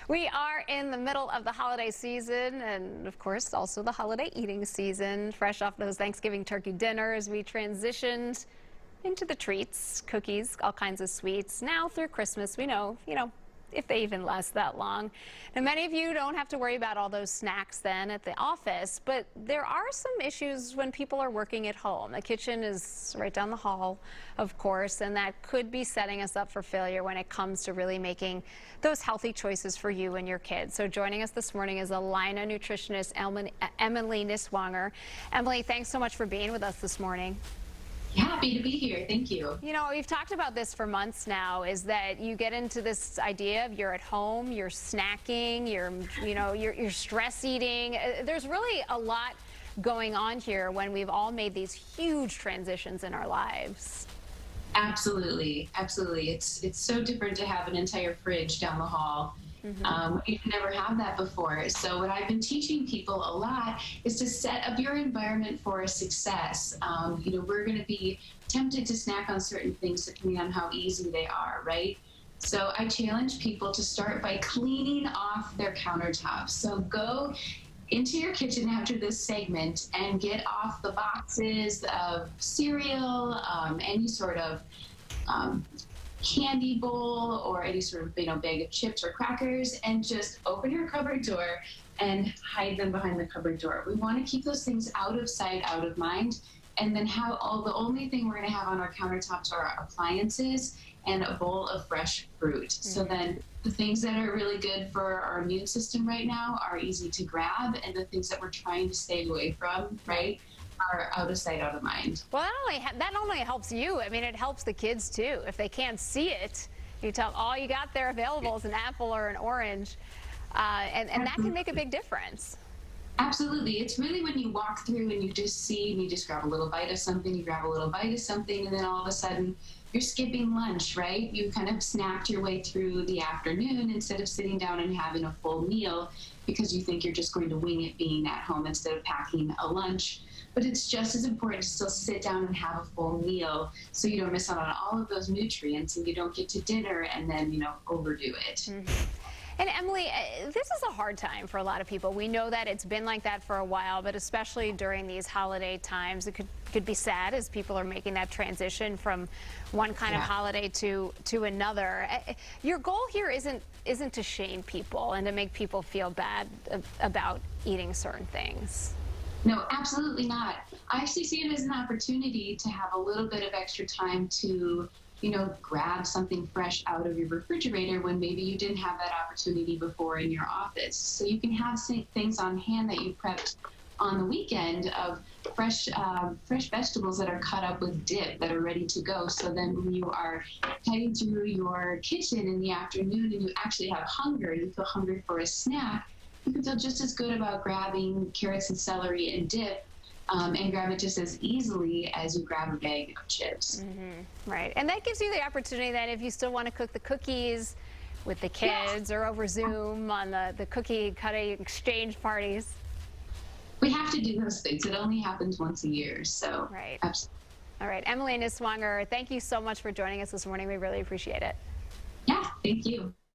We are in the middle of the holiday season and, of course, also the holiday eating season. Fresh off those Thanksgiving turkey dinners, we transitioned into the treats, cookies, all kinds of sweets. Now through Christmas, we know, if they even last that long. Now, many of you don't have to worry about all those snacks then at the office, but there are some issues when people are working at home. The kitchen is right down the hall, of course, and that could be setting us up for failure when it comes to really making those healthy choices for you and your kids. So joining us this morning is Alina nutritionist Emily Niswanger. Emily, thanks so much for being with us this morning. Happy to be here. Thank you. You know, we've talked about this for months now, is that you get into this idea of you're at home, you're snacking, you're stress eating. There's really a lot going on here when we've all made these huge transitions in our lives. Absolutely. Absolutely. It's so different to have an entire fridge down the hall. You can never have that before. So what I've been teaching people a lot is to set up your environment for a success. We're going to be tempted to snack on certain things depending on how easy they are, right? So I challenge people to start by cleaning off their countertops. So go into your kitchen after this segment and get off the boxes of cereal, any sort of candy bowl or any sort of bag of chips or crackers, and just open your cupboard door and hide them behind the cupboard door. We want to keep those things out of sight, out of mind, and then the only thing we're going to have on our countertops are our appliances and a bowl of fresh fruit. So then the things that are really good for our immune system right now are easy to grab, and the things that we're trying to stay away from, right, are out of sight, out of mind. Well, that not only helps you, I mean, it helps the kids too. If they can't see it, you tell them all you got there available is an apple or an orange, and that can make a big difference. Absolutely. It's really when you walk through and you just see and you just grab a little bite of something, you grab a little bite of something, and then all of a sudden you're skipping lunch, right? You kind of snacked your way through the afternoon instead of sitting down and having a full meal because you think you're just going to wing it being at home instead of packing a lunch. But it's just as important to still sit down and have a full meal so you don't miss out on all of those nutrients and you don't get to dinner and then, overdo it. And Emily, this is a hard time for a lot of people. We know that it's been like that for a while, but especially during these holiday times, it could be sad as people are making that transition from one kind of holiday to another. Your goal here isn't to shame people and to make people feel bad about eating certain things. No, absolutely not. I actually see it as an opportunity to have a little bit of extra time to grab something fresh out of your refrigerator when maybe you didn't have that opportunity before in your office. So you can have things on hand that you prepped on the weekend of fresh vegetables that are cut up with dip that are ready to go. So then when you are heading through your kitchen in the afternoon and you actually have hunger, you feel hungry for a snack, you can feel just as good about grabbing carrots and celery and dip and grab it just as easily as you grab a bag of chips. Right, and that gives you the opportunity that if you still want to cook the cookies with the kids or over Zoom on the cookie cutting exchange parties. We have to do those things. It only happens once a year, so right. Absolutely. All right, Emily Niswanger, thank you so much for joining us this morning. We really appreciate it. Yeah, thank you.